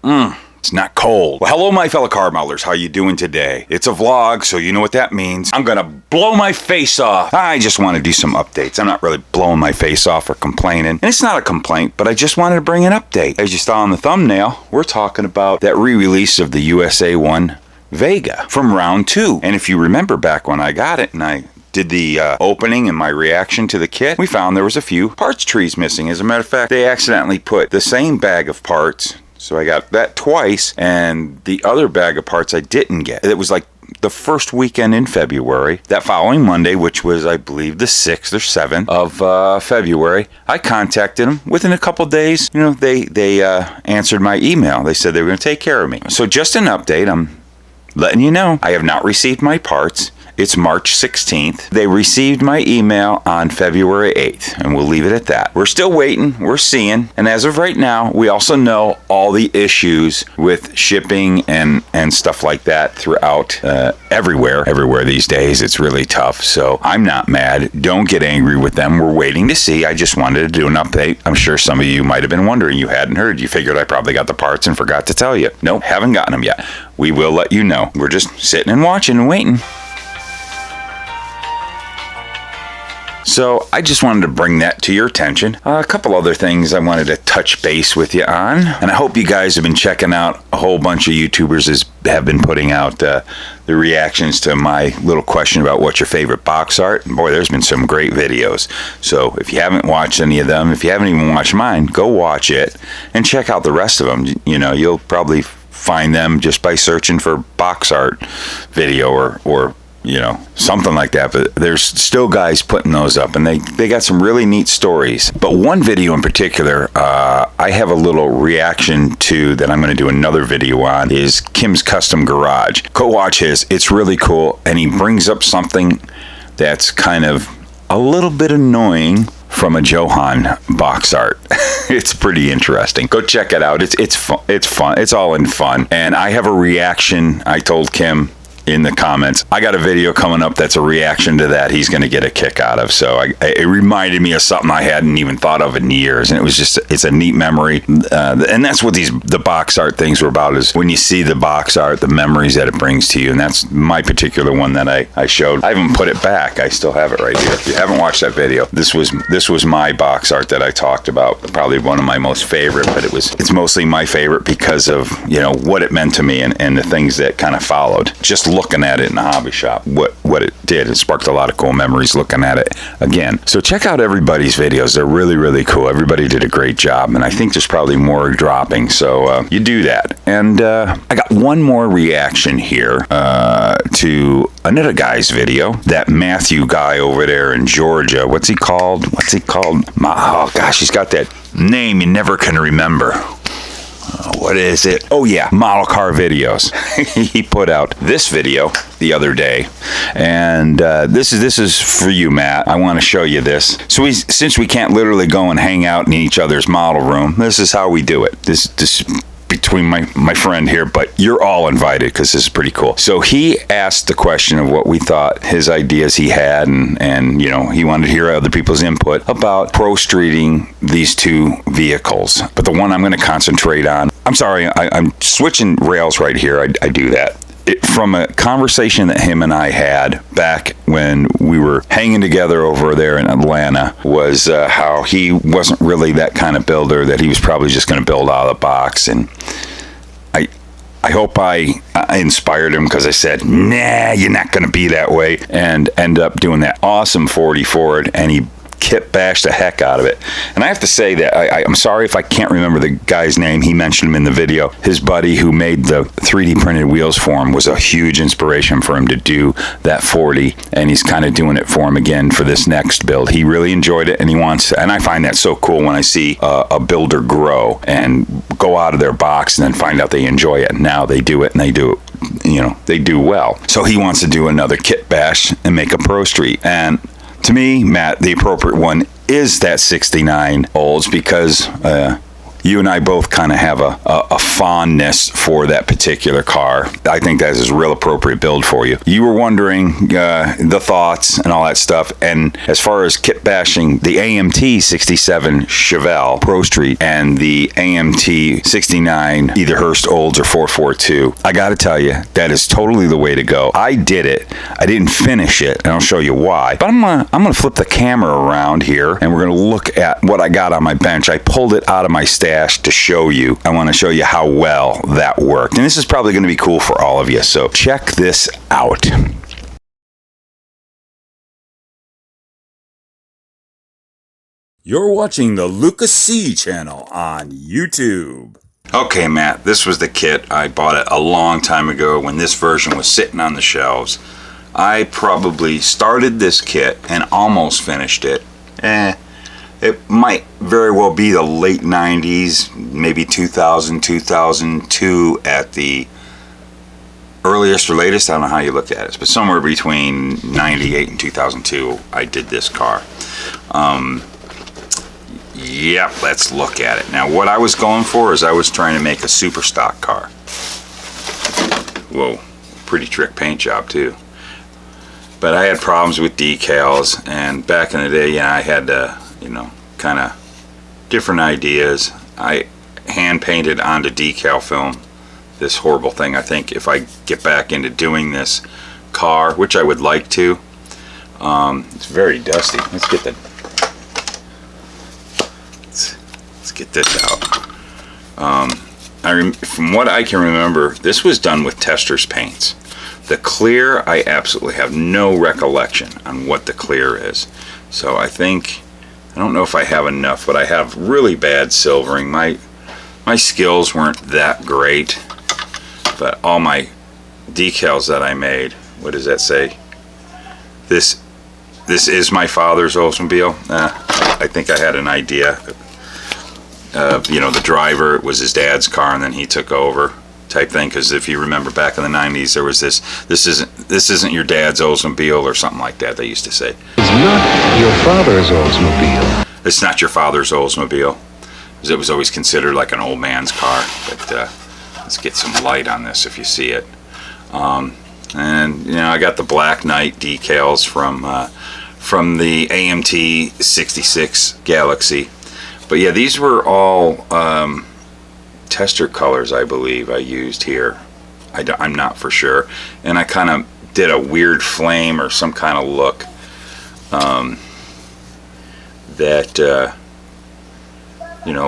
It's not cold. Well, hello, my fellow car modelers. How you doing today? It's a vlog, so you know what that means. I'm gonna blow my face off. I just want to do some updates. I'm not really blowing my face off or complaining. And it's not a complaint, but I just wanted to bring an update. As you saw on the thumbnail, we're talking about that re-release of the USA 1 Vega from round 2. And if you remember back when I got it and I did the opening and my reaction to the kit, we found there was a few parts trees missing. As a matter of fact, they accidentally put the same bag of parts. So I got that twice, and the other bag of parts I didn't get. It was like the first weekend in February. That following Monday, which was, I believe, the 6th or 7th of February, I contacted them. Within a couple days, you know, they answered my email. They said they were going to take care of me. So just an update, I'm letting you know, I have not received my parts. It's March 16th. They received my email on February 8th, and we'll leave it at that. We're still waiting. We're seeing. And as of right now, we also know all the issues with shipping and stuff like that throughout everywhere these days. It's really tough. So I'm not mad. Don't get angry with them. We're waiting to see. I just wanted to do an update. I'm sure some of you might have been wondering. You hadn't heard. You figured I probably got the parts and forgot to tell you. Nope, haven't gotten them yet. We will let you know. We're just sitting and watching and waiting. So I just wanted to bring that to your attention. A couple other things I wanted to touch base with you on. And I hope you guys have been checking out. A whole bunch of YouTubers have been putting out the reactions to my little question about what's your favorite box art. And boy, there's been some great videos. So if you haven't watched any of them, if you haven't even watched mine, go watch it and check out the rest of them. You know, you'll probably find them just by searching for box art video or you know, something like that. But there's still guys putting those up, and they got some really neat stories. But one video in particular, I have a little reaction to that I'm going to do another video on, is Kim's Custom Garage. Go watch his. It's really cool, and he brings up something that's kind of a little bit annoying from a Johan box art. It's pretty interesting. Go check it out. It's fun. It's fun. It's all in fun. And I have a reaction. I told Kim in the comments, I got a video coming up that's a reaction to that he's going to get a kick out of. So it reminded me of something I hadn't even thought of in years, and it was just, it's a neat memory. And that's what the box art things were about, is when you see the box art, the memories that it brings to you. And that's my particular one that I showed. I haven't put it back. I still have it right here. If you haven't watched that video, this was my box art that I talked about. Probably one of my most favorite, but it's mostly my favorite because of, you know, what it meant to me and the things that kind of followed. Just looking at it in the hobby shop, what it did, it sparked a lot of cool memories looking at it again. So check out everybody's videos. They're really, really cool. Everybody did a great job, and I think there's probably more dropping, so you do that. And I got one more reaction here to another guy's video, that Matthew guy over there in Georgia. What's he called? Oh gosh, he's got that name you never can remember. What is it? Oh yeah, Model Car Videos. He put out this video the other day, and this is for you, Matt. I want to show you this. So since we can't literally go and hang out in each other's model room, this is how we do it. This between my friend here, but you're all invited because this is pretty cool. So he asked the question of what we thought, his ideas he had, and you know, he wanted to hear other people's input about pro streeting these two vehicles. But the one I'm going to concentrate on, I'm sorry, I'm switching rails right here. I do that. From a conversation that him and I had back when we were hanging together over there in Atlanta, was how he wasn't really that kind of builder, that he was probably just going to build out of the box. And I hope I inspired him, because I said, nah, you're not going to be that way, and end up doing that awesome 40 Ford, and he kit bashed the heck out of it. And I have to say that I'm sorry if I can't remember the guy's name. He mentioned him in the video. His buddy who made the 3D printed wheels for him was a huge inspiration for him to do that 40, and he's kind of doing it for him again for this next build. He really enjoyed it, and he wants to, and I find that so cool when I see a builder grow and go out of their box and then find out they enjoy it, and now they do it, and they do it, you know, they do well. So he wants to do another kit bash and make a Pro Street. And to me, Matt, the appropriate one is that 69 Olds, because you and I both kind of have a fondness for that particular car. I think that is a real appropriate build for you. You were wondering the thoughts and all that stuff, and as far as kit bashing, the AMT 67 Chevelle Pro Street and the AMT 69 either Hurst Olds or 442, I gotta tell you, that is totally the way to go. I did it. I didn't finish it, and I'll show you why. But I'm gonna flip the camera around here, and we're gonna look at what I got on my bench. I pulled it out of my stash to show you. I want to show you how well that worked, and this is probably going to be cool for all of you. So check this out. You're watching the Luka Cee channel on YouTube. Okay, Matt, this was the kit. I bought it a long time ago when this version was sitting on the shelves. I probably started this kit and almost finished it. It might very well be the late 90s, maybe 2000, 2002 at the earliest or latest. I don't know how you look at it, but somewhere between 98 and 2002 I did this car. Yep, let's look at it. Now what I was going for is I was trying to make a super stock car. Whoa, pretty trick paint job too. But I had problems with decals, and back in the day, I had kind of different ideas. I hand painted onto decal film this horrible thing. I think if I get back into doing this car, which I would like to, it's very dusty. Let's get this out. From what I can remember, this was done with Testors paints. The clear, I absolutely have no recollection on what the clear is. So I don't know if I have enough, but I have really bad silvering. My skills weren't that great, but all my decals that I made, what does that say? This is my father's Oldsmobile. I think I had an idea. The driver, it was his dad's car, and then he took over, type thing. Because if you remember back in the 90s, there was this isn't your dad's Oldsmobile or something like that they used to say. It's not your father's Oldsmobile. It's not your father's Oldsmobile, because it was always considered like an old man's car. But let's get some light on this if you see it. And I got the Black Knight decals from the AMT 66 Galaxy. But yeah, these were all tester colors, I believe I used here. I'm not for sure. And I kind of did a weird flame or some kind of look that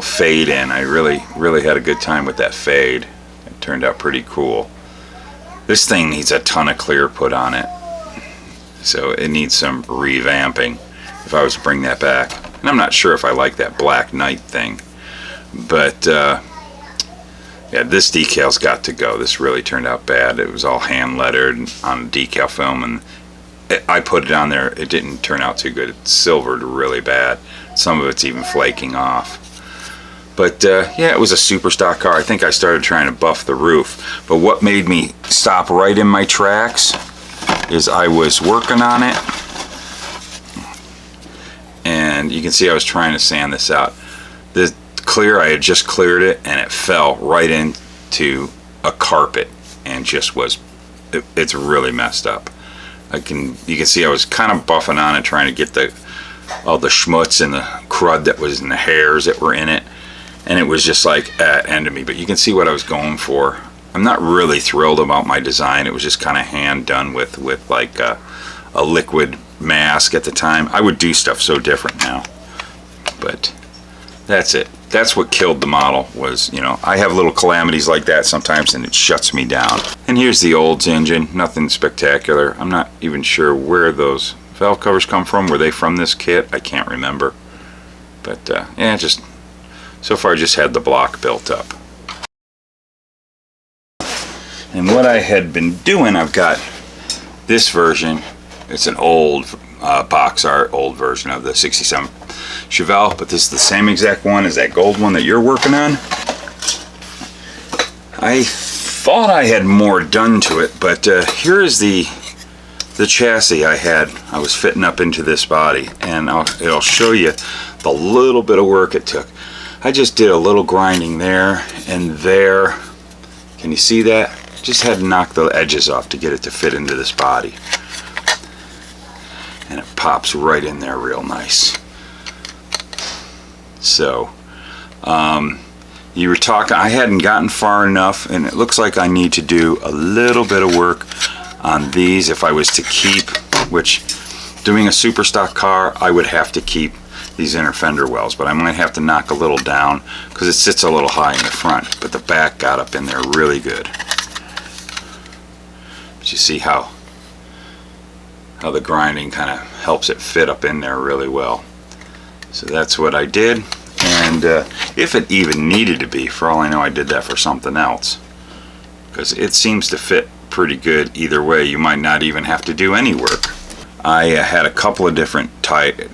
fade in. I really had a good time with that fade. It turned out pretty cool. This thing needs a ton of clear put on it, so it needs some revamping if I was to bring that back. And I'm not sure if I like that Black Knight thing, but yeah, this decal's got to go. This really turned out bad. It was all hand lettered on decal film, and I put it on there. It didn't turn out too good. It silvered really bad. Some of it's even flaking off. But yeah, it was a super stock car. I think I started trying to buff the roof. But what made me stop right in my tracks is I was working on it, and you can see I was trying to sand this out. The clear, I had just cleared it, and it fell right into a carpet and just it's really messed up. You can see I was kind of buffing on it, trying to get all the schmutz and the crud that was in the hairs that were in it, and it was just like at end of me. But you can see what I was going for. I'm not really thrilled about my design. It was just kind of hand done with like a liquid mask at the time. I would do stuff so different now, but that's it. That's what killed the model was, I have little calamities like that sometimes, and it shuts me down. And here's the Olds engine. Nothing spectacular. I'm not even sure where those valve covers come from. Were they from this kit? I can't remember. But yeah, just so far just had the block built up. And what I had been doing, I've got this version. It's an old box art, old version of the 67 Chevelle, but this is the same exact one as that gold one that you're working on. I thought I had more done to it, but here is the chassis I was fitting up into this body, and it'll show you the little bit of work it took. I just did a little grinding there and there. Can you see that? Just had to knock the edges off to get it to fit into this body. And it pops right in there real nice. So, you were talking, I hadn't gotten far enough, and it looks like I need to do a little bit of work on these if I was to keep, which doing a super stock car, I would have to keep these inner fender wells, but I might have to knock a little down because it sits a little high in the front, but the back got up in there really good. But you see how the grinding kind of helps it fit up in there really well. So that's what I did, and if it even needed to be, for all I know I did that for something else, because it seems to fit pretty good either way. You might not even have to do any work. I had a couple of different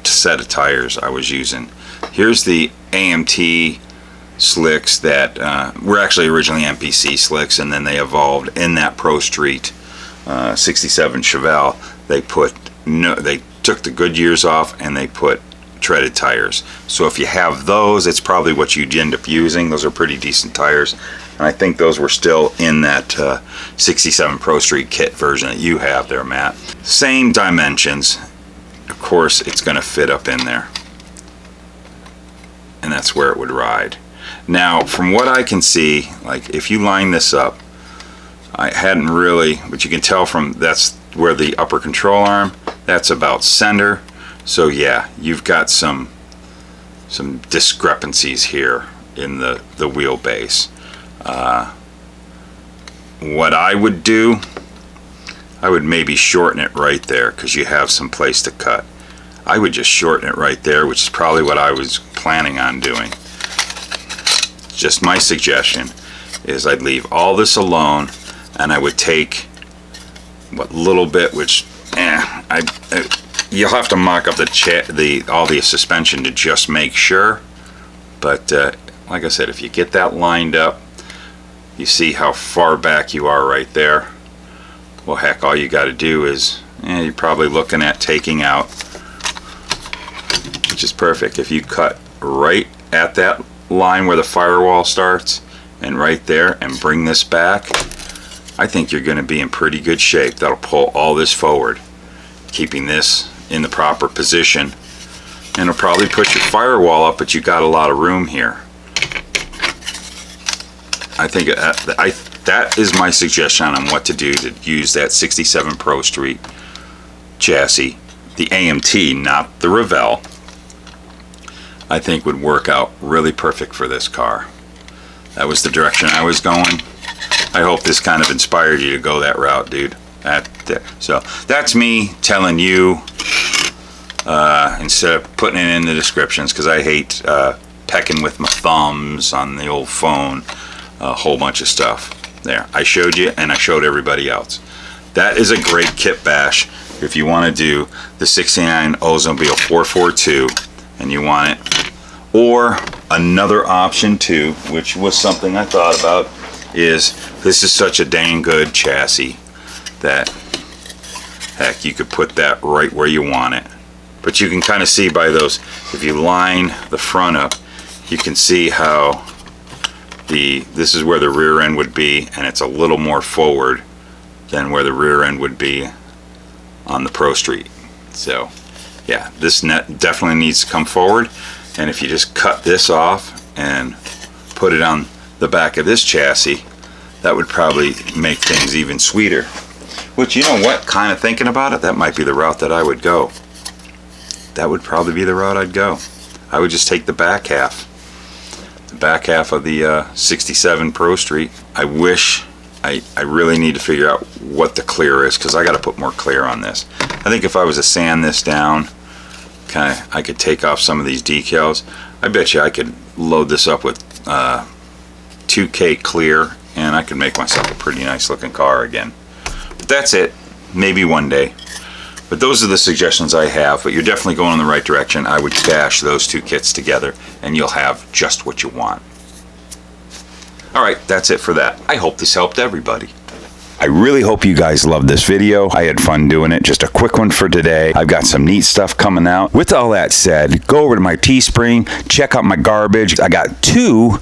set of tires I was using. Here's the AMT slicks that were actually originally MPC slicks, and then they evolved in that Pro Street 67 Chevelle. They took the good years off and they put treaded tires. So if you have those, it's probably what you'd end up using. Those are pretty decent tires, and I think those were still in that 67 Pro Street kit version that you have there, Matt. Same dimensions. Of course, it's going to fit up in there, and that's where it would ride. Now, from what I can see, like if you line this up, I hadn't really, but you can tell from that's where the upper control arm, that's about center. So yeah, you've got some discrepancies here in the wheelbase. What I would do, I would maybe shorten it right there because you have some place to cut. I would just shorten it right there, which is probably what I was planning on doing. Just my suggestion is I'd leave all this alone, and I would take what little bit, which you'll have to mock up all the suspension to just make sure. But like I said, if you get that lined up, you see how far back you are right there. Well, heck, all you got to do is you're probably looking at taking out, which is perfect. If you cut right at that line where the firewall starts and right there and bring this back, I think you're going to be in pretty good shape. That'll pull all this forward, keeping this in the proper position, and it'll probably put your firewall up, but you got a lot of room here. I think that is my suggestion on what to do to use that 67 Pro Street chassis, the AMT, not the Revell. I think would work out really perfect for this car. That was the direction I was going. I hope this kind of inspired you to go that route, dude. So that's me telling you instead of putting it in the descriptions, because I hate pecking with my thumbs on the old phone a whole bunch of stuff. There, I showed you and I showed everybody else. That is a great kit bash if you want to do the 69 Oldsmobile 442 and you want it. Or another option too, which was something I thought about, is this is such a dang good chassis that heck, you could put that right where you want it. But you can kind of see by those, if you line the front up, you can see how this is where the rear end would be, and it's a little more forward than where the rear end would be on the Pro Street. So yeah, this net definitely needs to come forward, and if you just cut this off and put it on the back of this chassis, that would probably make things even sweeter. Which, you know what, kind of thinking about it, that might be the route that I would go. That would probably be the route I'd go. I would just take the back half of the 67 Pro Street. I really need to figure out what the clear is, because I got to put more clear on this. I think if I was to sand this down, I could take off some of these decals. I bet you I could load this up with 2K clear, and I could make myself a pretty nice looking car again. But that's it. Maybe one day. But those are the suggestions I have, but you're definitely going in the right direction. I would bash those two kits together and you'll have just what you want. Alright, that's it for that. I hope this helped everybody. I really hope you guys loved this video. I had fun doing it. Just a quick one for today. I've got some neat stuff coming out. With all that said, go over to my Teespring, check out my garbage. I got two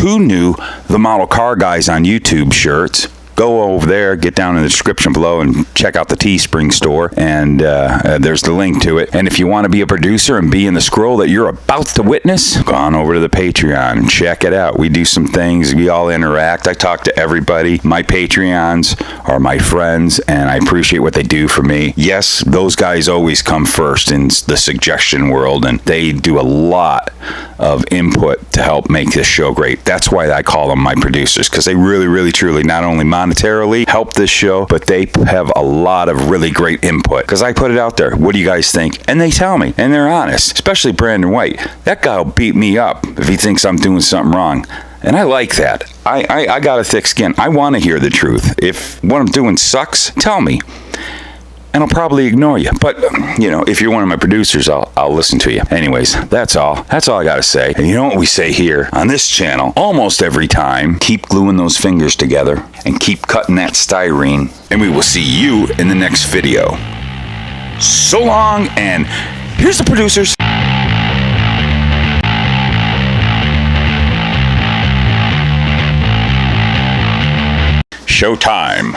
new The Model Car Guys on YouTube shirts. Go over there, get down in the description below, and check out the Teespring store, and there's the link to it. And if you want to be a producer and be in the scroll that you're about to witness, go on over to the Patreon and check it out. We do some things. We all interact. I talk to everybody. My Patreons are my friends, and I appreciate what they do for me. Yes, those guys always come first in the suggestion world, and they do a lot of input to help make this show great. That's why I call them my producers, because they really, really, truly not only monetarily help this show, but they have a lot of really great input, because I put it out there. What do you guys think? And they tell me, and they're honest, especially Brandon White. That guy will beat me up if he thinks I'm doing something wrong. And I like that. I got a thick skin. I want to hear the truth. If what I'm doing sucks, tell me. And I'll probably ignore you. But, you know, if you're one of my producers, I'll listen to you. Anyways, that's all. That's all I gotta say. And you know what we say here on this channel almost every time? Keep gluing those fingers together and keep cutting that styrene. And we will see you in the next video. So long, and here's the producers. Showtime.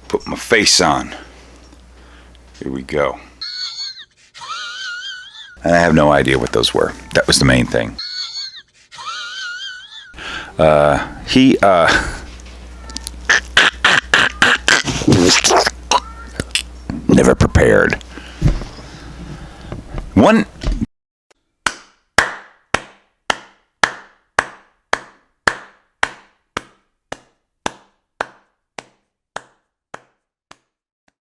Put my face on. Here we go. And I have no idea what those were. That was the main thing. Never prepared. One